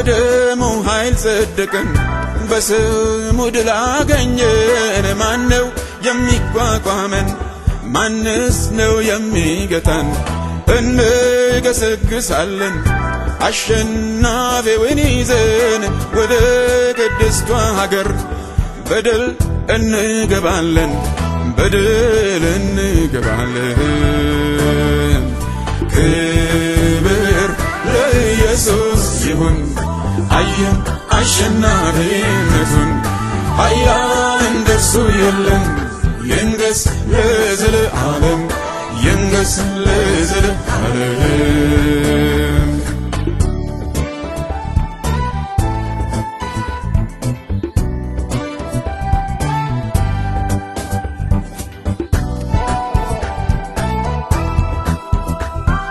በደሙ ኃይል ጸደቅን በስሙ ድል አገኘን ማነው የሚቋቋመን ማንስ ነው የሚገታን እንገሰግሳለን አሸናፊውን ይዘን ወደ ቅድስቷ ሀገር በድል እንገባለን በድል እንገባለን ክብር ለኢየሱስ ይሁን አየን አሸናፊነቱን ኃያል እንደርሱ የለም ይንገስ ለዘለዓለም ይንገስ ለዘለዓለም